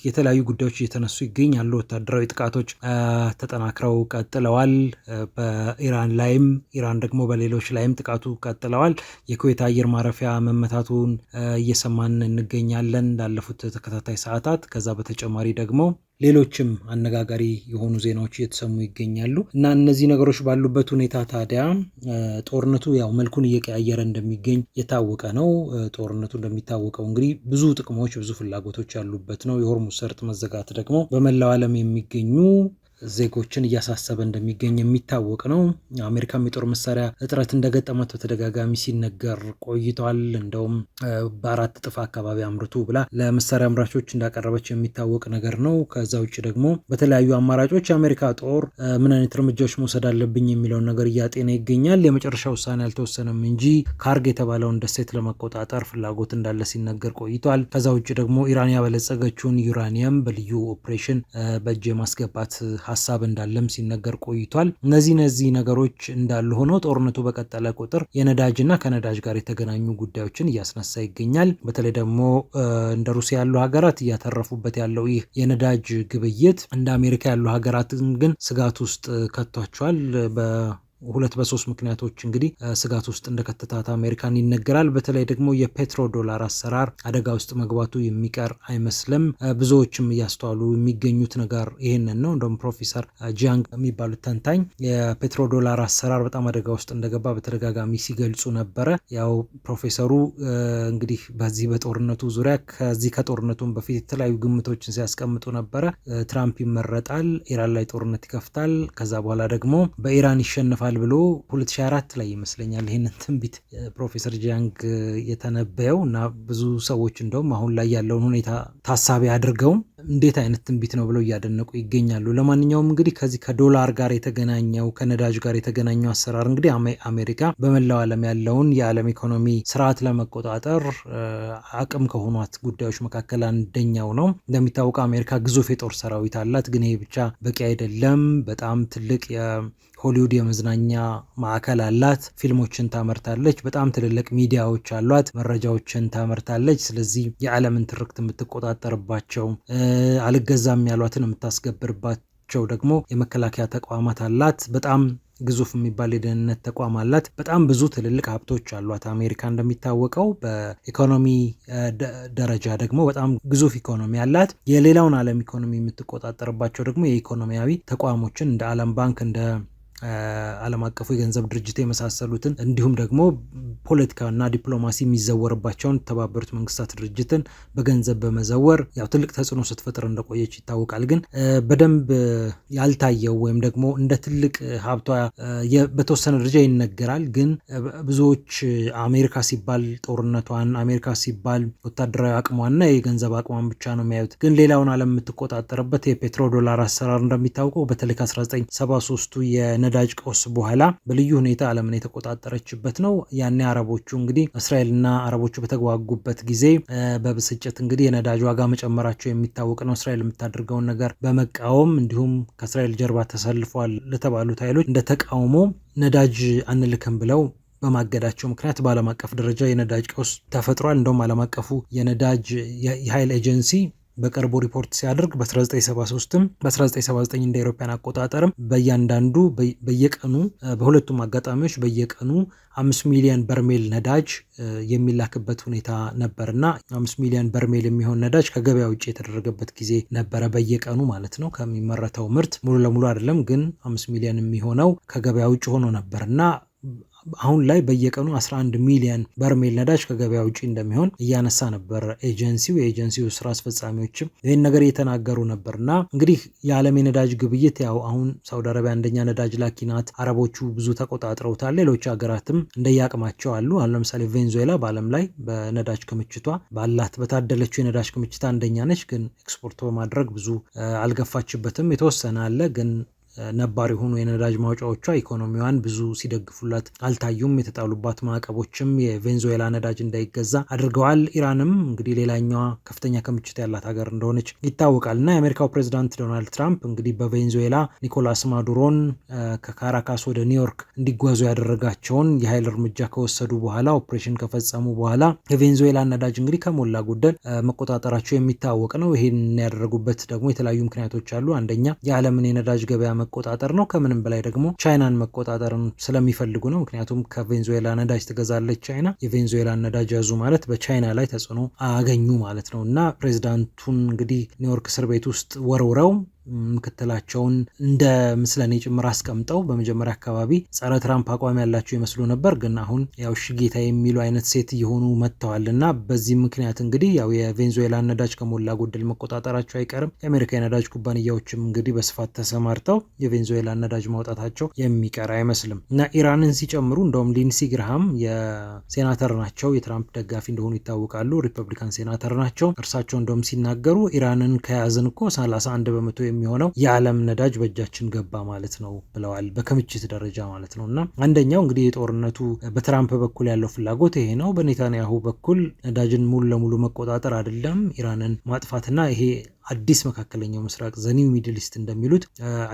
የተለያዩ ጉዳዮች እየተነሱ ይገኛሉ። ወታደራዊ ጥቃቶች ተጠናክረው ቀጥለዋል። በኢራን ላይም ኢራን ደግሞ በሌሎች ላይም ጥቃቱ ቀጥለዋል። የኩዌት አየር ማረፊያ መመታቱን እየሰማን እንገኛለን ላለፉት ተከታታይ ሰዓታት። ከዛ በተጨማሪ ደግሞ ሌሎችም አነጋጋሪ የሆኑ ዜናዎች እየተሰሙ ይገኛሉ እና እነዚህ ነገሮች ባሉበት ሁኔታ ታዲያ ጦርነቱ ያው መልኩን እየቀያየረ እንደሚገኝ የታወቀ ነው። ጦርነቱ እንደሚታወቀው እንግዲህ ብዙ ጥቅሞች፣ ብዙ ፍላጎቶች ያሉበት ነው። የሆርሙዝ ሰርጥ መዘጋት ደግሞ በመላው ዓለም የሚገኙ ዜጎችን እያሳሰበ እንደሚገኝ የሚታወቅ ነው። አሜሪካም የጦር መሳሪያ እጥረት እንደገጠማት በተደጋጋሚ ሲነገር ቆይቷል። እንደውም በ4 እጥፍ አካባቢ አምርቱ ብላ ለመሳሪያ አምራቾች እንዳቀረበች የሚታወቅ ነገር ነው። ከዛ ውጭ ደግሞ በተለያዩ አማራጮች የአሜሪካ ጦር ምን አይነት እርምጃዎች መውሰድ አለብኝ የሚለውን ነገር እያጤነ ይገኛል። የመጨረሻ ውሳኔ አልተወሰነም እንጂ ካርግ የተባለውን ደሴት ለመቆጣጠር ፍላጎት እንዳለ ሲነገር ቆይቷል። ከዛ ውጭ ደግሞ ኢራን ያበለጸገችውን ዩራኒየም በልዩ ኦፕሬሽን በእጅ የማስገባት ሀሳብ እንዳለም ሲነገር ቆይቷል። እነዚህ ነገሮች እንዳሉ ሆነው ጦርነቱ በቀጠለ ቁጥር የነዳጅና ከነዳጅ ጋር የተገናኙ ጉዳዮችን እያስነሳ ይገኛል። በተለይ ደግሞ እንደ ሩሲያ ያሉ ሀገራት እያተረፉበት ያለው ይህ የነዳጅ ግብይት እንደ አሜሪካ ያሉ ሀገራትን ግን ስጋት ውስጥ ከቷቸዋል። በሁለት በሶስት ምክንያቶች እንግዲህ ስጋት ውስጥ እንደከተታት አሜሪካን ይነገራል። በተለይ ደግሞ የፔትሮ ዶላር አሰራር አደጋ ውስጥ መግባቱ የሚቀር አይመስልም። ብዙዎችም እያስተዋሉ የሚገኙት ነገር ይሄንን ነው። እንደውም ፕሮፌሰር ጂያንግ የሚባሉት ተንታኝ የፔትሮ ዶላር አሰራር በጣም አደጋ ውስጥ እንደገባ በተደጋጋሚ ሲገልጹ ነበረ። ያው ፕሮፌሰሩ እንግዲህ በዚህ በጦርነቱ ዙሪያ ከጦርነቱም በፊት የተለያዩ ግምቶችን ሲያስቀምጡ ነበረ። ትራምፕ ይመረጣል፣ ኢራን ላይ ጦርነት ይከፍታል፣ ከዛ በኋላ ደግሞ በኢራን ይሸነፋል ብሎ 2024 ላይ ይመስለኛል ይህንን ትንቢት ፕሮፌሰር ጂያንግ የተነበየው እና ብዙ ሰዎች እንደውም አሁን ላይ ያለውን ሁኔታ ታሳቢ አድርገው እንዴት አይነት ትንቢት ነው ብለው እያደነቁ ይገኛሉ። ለማንኛውም እንግዲህ ከዚህ ከዶላር ጋር የተገናኘው ከነዳጅ ጋር የተገናኘው አሰራር እንግዲህ አሜሪካ በመላው ዓለም ያለውን የዓለም ኢኮኖሚ ስርዓት ለመቆጣጠር አቅም ከሆኗት ጉዳዮች መካከል አንደኛው ነው። እንደሚታወቀው አሜሪካ ግዙፍ የጦር ሰራዊት አላት። ግን ይሄ ብቻ በቂ አይደለም። በጣም ትልቅ የሆሊውድ የመዝናኛ ማዕከል አላት። ፊልሞችን ታመርታለች። በጣም ትልልቅ ሚዲያዎች አሏት። መረጃዎችን ታመርታለች። ስለዚህ የዓለምን ትርክት የምትቆጣጠርባቸው አልገዛም ያሏትን የምታስገብርባቸው ደግሞ የመከላከያ ተቋማት አላት። በጣም ግዙፍ የሚባል የደህንነት ተቋም አላት። በጣም ብዙ ትልልቅ ሀብቶች አሏት አሜሪካ። እንደሚታወቀው በኢኮኖሚ ደረጃ ደግሞ በጣም ግዙፍ ኢኮኖሚ አላት። የሌላውን ዓለም ኢኮኖሚ የምትቆጣጠርባቸው ደግሞ የኢኮኖሚያዊ ተቋሞችን እንደ ዓለም ባንክ እንደ ዓለም አቀፉ የገንዘብ ድርጅት የመሳሰሉትን እንዲሁም ደግሞ ፖለቲካና ዲፕሎማሲ የሚዘወርባቸውን የተባበሩት መንግስታት ድርጅትን በገንዘብ በመዘወር ያው ትልቅ ተጽዕኖ ስትፈጥር እንደቆየች ይታወቃል። ግን በደንብ ያልታየው ወይም ደግሞ እንደ ትልቅ ሀብቷ በተወሰነ ደረጃ ይነገራል። ግን ብዙዎች አሜሪካ ሲባል ጦርነቷን፣ አሜሪካ ሲባል ወታደራዊ አቅሟና የገንዘብ አቅሟን ብቻ ነው የሚያዩት። ግን ሌላውን ዓለም የምትቆጣጠርበት የፔትሮ ዶላር አሰራር እንደሚታወቀው በተለይ ከ1973ቱ የነዳጅ ቀውስ በኋላ በልዩ ሁኔታ ዓለምን የተቆጣጠረችበት ነው። ያኔ አረቦቹ እንግዲህ እስራኤልና አረቦቹ በተጓጉበት ጊዜ በብስጭት እንግዲህ የነዳጅ ዋጋ መጨመራቸው የሚታወቅ ነው። እስራኤል የምታደርገውን ነገር በመቃወም እንዲሁም ከእስራኤል ጀርባ ተሰልፏል ለተባሉት ኃይሎች እንደ ተቃውሞ ነዳጅ አንልክም ብለው በማገዳቸው ምክንያት በዓለም አቀፍ ደረጃ የነዳጅ ቀውስ ተፈጥሯል። እንደውም ዓለም አቀፉ የነዳጅ የኃይል ኤጀንሲ በቅርቡ ሪፖርት ሲያደርግ በ1973ም በ1979 እንደ አውሮፓውያን አቆጣጠርም በእያንዳንዱ በየቀኑ በሁለቱም አጋጣሚዎች በየቀኑ 5 ሚሊዮን በርሜል ነዳጅ የሚላክበት ሁኔታ ነበርና 5 ሚሊዮን በርሜል የሚሆን ነዳጅ ከገበያ ውጭ የተደረገበት ጊዜ ነበረ። በየቀኑ ማለት ነው። ከሚመረተው ምርት ሙሉ ለሙሉ አይደለም፣ ግን 5 ሚሊዮን የሚሆነው ከገበያ ውጭ ሆኖ ነበርና አሁን ላይ በየቀኑ 11 ሚሊዮን በርሜል ነዳጅ ከገበያ ውጪ እንደሚሆን እያነሳ ነበር ኤጀንሲው። የኤጀንሲው ስራ አስፈጻሚዎችም ይህን ነገር እየተናገሩ ነበርና እንግዲህ የዓለም የነዳጅ ግብይት ያው አሁን ሳውዲ አረቢያ አንደኛ ነዳጅ ላኪ ናት። አረቦቹ ብዙ ተቆጣጥረውታል። ሌሎች ሀገራትም እንደያቅማቸው አሉ። አሁን ለምሳሌ ቬንዙዌላ በዓለም ላይ በነዳጅ ክምችቷ ባላት በታደለችው የነዳጅ ክምችት አንደኛ ነች። ግን ኤክስፖርት በማድረግ ብዙ አልገፋችበትም። የተወሰነ አለ ግን ነባር የሆኑ የነዳጅ ማውጫዎቿ ኢኮኖሚዋን ብዙ ሲደግፉላት አልታዩም። የተጣሉባት ማዕቀቦችም የቬንዙዌላ ነዳጅ እንዳይገዛ አድርገዋል። ኢራንም እንግዲህ ሌላኛዋ ከፍተኛ ክምችት ያላት ሀገር እንደሆነች ይታወቃል። እና የአሜሪካው ፕሬዚዳንት ዶናልድ ትራምፕ እንግዲህ በቬንዙዌላ ኒኮላስ ማዱሮን ከካራካስ ወደ ኒውዮርክ እንዲጓዙ ያደረጋቸውን የኃይል እርምጃ ከወሰዱ በኋላ ኦፕሬሽን ከፈጸሙ በኋላ የቬንዙዌላ ነዳጅ እንግዲህ ከሞላ ጎደል መቆጣጠራቸው የሚታወቅ ነው። ይሄን ያደረጉበት ደግሞ የተለያዩ ምክንያቶች አሉ። አንደኛ የዓለምን የነዳጅ ገበያ መቆጣጠር ነው። ከምንም በላይ ደግሞ ቻይናን መቆጣጠርን ስለሚፈልጉ ነው። ምክንያቱም ከቬንዙዌላ ነዳጅ ትገዛለች ቻይና። የቬንዙዌላን ነዳጅ ያዙ ማለት በቻይና ላይ ተጽዕኖ አገኙ ማለት ነው እና ፕሬዚዳንቱን እንግዲህ ኒውዮርክ እስር ቤት ውስጥ ወርውረው ምክትላቸውን እንደ ምስለኔ ጭምር አስቀምጠው በመጀመሪያ አካባቢ ጸረ ትራምፕ አቋም ያላቸው ይመስሉ ነበር። ግን አሁን ያው ሽጌታ የሚሉ አይነት ሴት እየሆኑ መጥተዋል እና በዚህ ምክንያት እንግዲህ ያው የቬንዙዌላ ነዳጅ ከሞላ ጎደል መቆጣጠራቸው አይቀርም። የአሜሪካ የነዳጅ ኩባንያዎችም እንግዲህ በስፋት ተሰማርተው የቬንዙዌላ ነዳጅ ማውጣታቸው የሚቀር አይመስልም እና ኢራንን ሲጨምሩ እንደውም ሊንሲ ግርሃም የሴናተር ናቸው፣ የትራምፕ ደጋፊ እንደሆኑ ይታወቃሉ። ሪፐብሊካን ሴናተር ናቸው። እርሳቸው እንደውም ሲናገሩ ኢራንን ከያዝን እኮ 31 በመቶ የሚሆነው የዓለም ነዳጅ በእጃችን ገባ ማለት ነው ብለዋል። በክምችት ደረጃ ማለት ነው እና አንደኛው እንግዲህ የጦርነቱ በትራምፕ በኩል ያለው ፍላጎት ይሄ ነው። በኔታንያሁ በኩል ነዳጅን ሙሉ ለሙሉ መቆጣጠር አይደለም ኢራንን ማጥፋትና ይሄ አዲስ መካከለኛው ምስራቅ ዘኒው ሚድል ኢስት እንደሚሉት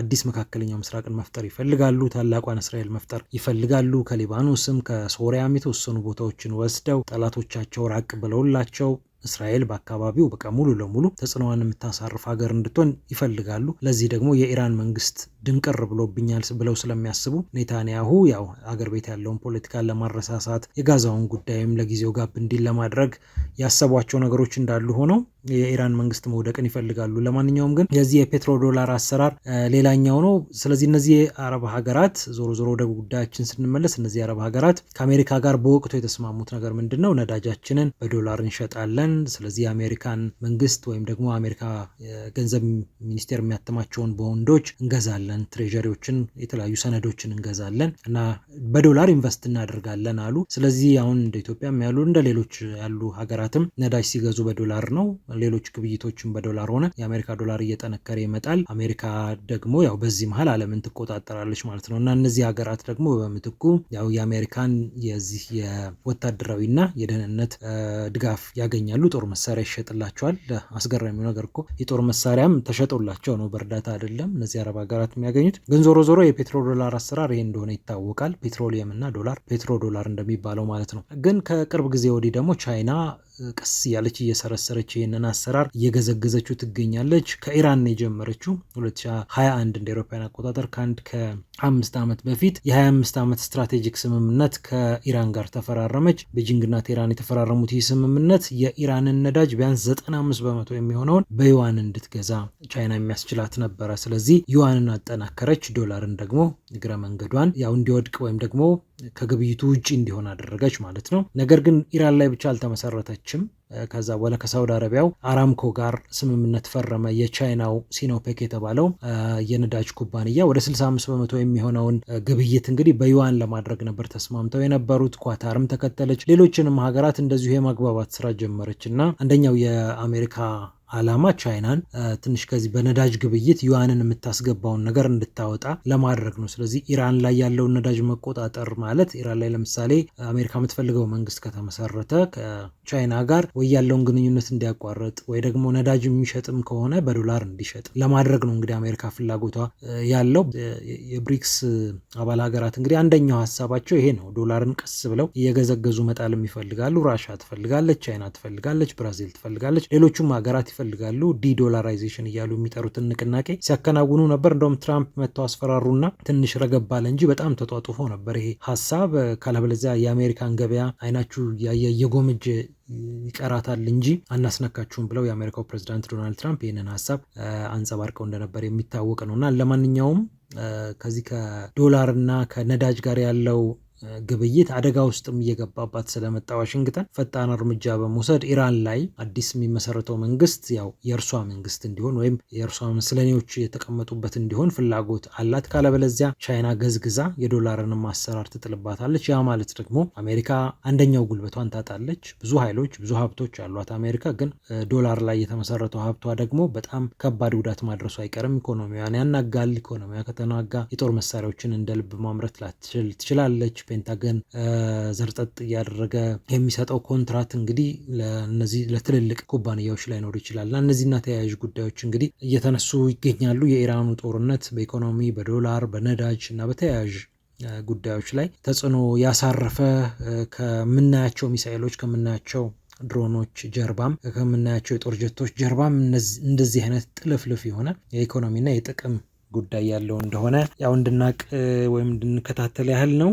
አዲስ መካከለኛው ምስራቅን መፍጠር ይፈልጋሉ። ታላቋን እስራኤል መፍጠር ይፈልጋሉ። ከሊባኖስም ከሶሪያም የተወሰኑ ቦታዎችን ወስደው ጠላቶቻቸው ራቅ ብለውላቸው እስራኤል በአካባቢው በቃ ሙሉ ለሙሉ ተጽዕኖዋን የምታሳርፍ ሀገር እንድትሆን ይፈልጋሉ። ለዚህ ደግሞ የኢራን መንግስት ድንቅር ብሎብኛል ብለው ስለሚያስቡ ኔታንያሁ ያው አገር ቤት ያለውን ፖለቲካን ለማረሳሳት የጋዛውን ጉዳይም ለጊዜው ጋብ እንዲል ለማድረግ ያሰቧቸው ነገሮች እንዳሉ ሆነው የኢራን መንግስት መውደቅን ይፈልጋሉ። ለማንኛውም ግን የዚህ የፔትሮ ዶላር አሰራር ሌላኛው ነው። ስለዚህ እነዚህ የአረብ ሀገራት ዞሮ ዞሮ ወደ ጉዳያችን ስንመለስ እነዚህ የአረብ ሀገራት ከአሜሪካ ጋር በወቅቱ የተስማሙት ነገር ምንድን ነው? ነዳጃችንን በዶላር እንሸጣለን። ስለዚህ የአሜሪካን መንግስት ወይም ደግሞ አሜሪካ ገንዘብ ሚኒስቴር የሚያትማቸውን ቦንዶች እንገዛለን፣ ትሬዠሪዎችን፣ የተለያዩ ሰነዶችን እንገዛለን እና በዶላር ኢንቨስት እናደርጋለን አሉ። ስለዚህ አሁን እንደ ኢትዮጵያም ያሉ እንደ ሌሎች ያሉ ሀገራትም ነዳጅ ሲገዙ በዶላር ነው። ሌሎች ግብይቶችን በዶላር ሆነ የአሜሪካ ዶላር እየጠነከረ ይመጣል። አሜሪካ ደግሞ ያው በዚህ መሀል ዓለምን ትቆጣጠራለች ማለት ነው እና እነዚህ ሀገራት ደግሞ በምትኩ ያው የአሜሪካን የዚህ የወታደራዊና የደህንነት ድጋፍ ያገኛሉ። ጦር መሳሪያ ይሸጥላቸዋል። አስገራሚው ነገር እኮ የጦር መሳሪያም ተሸጦላቸው ነው፣ በእርዳታ አይደለም እነዚህ አረብ ሀገራት የሚያገኙት። ግን ዞሮ ዞሮ የፔትሮ ዶላር አሰራር ይሄ እንደሆነ ይታወቃል። ፔትሮሊየም እና ዶላር፣ ፔትሮ ዶላር እንደሚባለው ማለት ነው። ግን ከቅርብ ጊዜ ወዲህ ደግሞ ቻይና ቀስ እያለች እየሰረሰረች ይህንን አሰራር እየገዘገዘችው ትገኛለች። ከኢራን የጀመረችው 2021 እንደ አውሮፓውያን አቆጣጠር ከ5 ዓመት በፊት የ25 ዓመት ስትራቴጂክ ስምምነት ከኢራን ጋር ተፈራረመች። ቤጂንግና ቴህራን የተፈራረሙት ይህ ስምምነት የኢራንን ነዳጅ ቢያንስ 95 በመቶ የሚሆነውን በዩዋን እንድትገዛ ቻይና የሚያስችላት ነበረ። ስለዚህ ዩዋንን አጠናከረች፣ ዶላርን ደግሞ እግረ መንገዷን ያው እንዲወድቅ ወይም ደግሞ ከግብይቱ ውጭ እንዲሆን አደረገች ማለት ነው። ነገር ግን ኢራን ላይ ብቻ አልተመሰረተችም። ከዛ በኋላ ከሳውዲ አረቢያው አራምኮ ጋር ስምምነት ፈረመ። የቻይናው ሲኖፔክ የተባለው የነዳጅ ኩባንያ ወደ 65 በመቶ የሚሆነውን ግብይት እንግዲህ በዩዋን ለማድረግ ነበር ተስማምተው የነበሩት። ኳታርም ተከተለች። ሌሎችንም ሀገራት እንደዚሁ የማግባባት ስራ ጀመረች እና አንደኛው የአሜሪካ ዓላማ ቻይናን ትንሽ ከዚህ በነዳጅ ግብይት ዩዋንን የምታስገባውን ነገር እንድታወጣ ለማድረግ ነው። ስለዚህ ኢራን ላይ ያለውን ነዳጅ መቆጣጠር ማለት ኢራን ላይ ለምሳሌ አሜሪካ የምትፈልገው መንግስት ከተመሰረተ ከቻይና ጋር ወይ ያለውን ግንኙነት እንዲያቋርጥ ወይ ደግሞ ነዳጅ የሚሸጥም ከሆነ በዶላር እንዲሸጥ ለማድረግ ነው እንግዲህ አሜሪካ ፍላጎቷ ያለው። የብሪክስ አባል ሀገራት እንግዲህ አንደኛው ሀሳባቸው ይሄ ነው። ዶላርን ቀስ ብለው እየገዘገዙ መጣልም ይፈልጋሉ። ራሻ ትፈልጋለች፣ ቻይና ትፈልጋለች፣ ብራዚል ትፈልጋለች፣ ሌሎቹም ሀገራት ይፈልጋሉ። ዲዶላራይዜሽን እያሉ የሚጠሩትን ንቅናቄ ሲያከናውኑ ነበር። እንደውም ትራምፕ መጥተው አስፈራሩና ትንሽ ረገብ አለ እንጂ በጣም ተጧጡፎ ነበር ይሄ ሀሳብ። ካለበለዚያ የአሜሪካን ገበያ አይናችሁ የጎመጅ ይቀራታል እንጂ አናስነካችሁም ብለው የአሜሪካው ፕሬዚዳንት ዶናልድ ትራምፕ ይህንን ሀሳብ አንጸባርቀው እንደነበር የሚታወቅ ነውና ለማንኛውም ከዚህ ከዶላርና ከነዳጅ ጋር ያለው ግብይት አደጋ ውስጥም እየገባባት ስለመጣ ዋሽንግተን ፈጣን እርምጃ በመውሰድ ኢራን ላይ አዲስ የሚመሰረተው መንግስት ያው የእርሷ መንግስት እንዲሆን ወይም የእርሷ ምስለኔዎች የተቀመጡበት እንዲሆን ፍላጎት አላት። ካለበለዚያ ቻይና ገዝግዛ የዶላርንም አሰራር ትጥልባታለች። ያ ማለት ደግሞ አሜሪካ አንደኛው ጉልበቷን ታጣለች። ብዙ ኃይሎች ብዙ ሀብቶች አሏት አሜሪካ፣ ግን ዶላር ላይ የተመሰረተው ሀብቷ ደግሞ በጣም ከባድ ጉዳት ማድረሱ አይቀርም። ኢኮኖሚዋን ያናጋል። ኢኮኖሚዋ ከተናጋ የጦር መሳሪያዎችን እንደ ልብ ማምረት ላትችል ትችላለች። ፔንታገን ዘርጠጥ እያደረገ የሚሰጠው ኮንትራት እንግዲህ ለነዚህ ለትልልቅ ኩባንያዎች ላይኖር ይችላል እና እነዚህና ተያያዥ ጉዳዮች እንግዲህ እየተነሱ ይገኛሉ። የኢራኑ ጦርነት በኢኮኖሚ በዶላር በነዳጅ እና በተያያዥ ጉዳዮች ላይ ተጽዕኖ ያሳረፈ ከምናያቸው ሚሳኤሎች ከምናያቸው ድሮኖች ጀርባም ከምናያቸው የጦር ጀቶች ጀርባም እንደዚህ አይነት ጥልፍልፍ የሆነ የኢኮኖሚና የጥቅም ጉዳይ ያለው እንደሆነ ያው እንድናቅ ወይም እንድንከታተል ያህል ነው።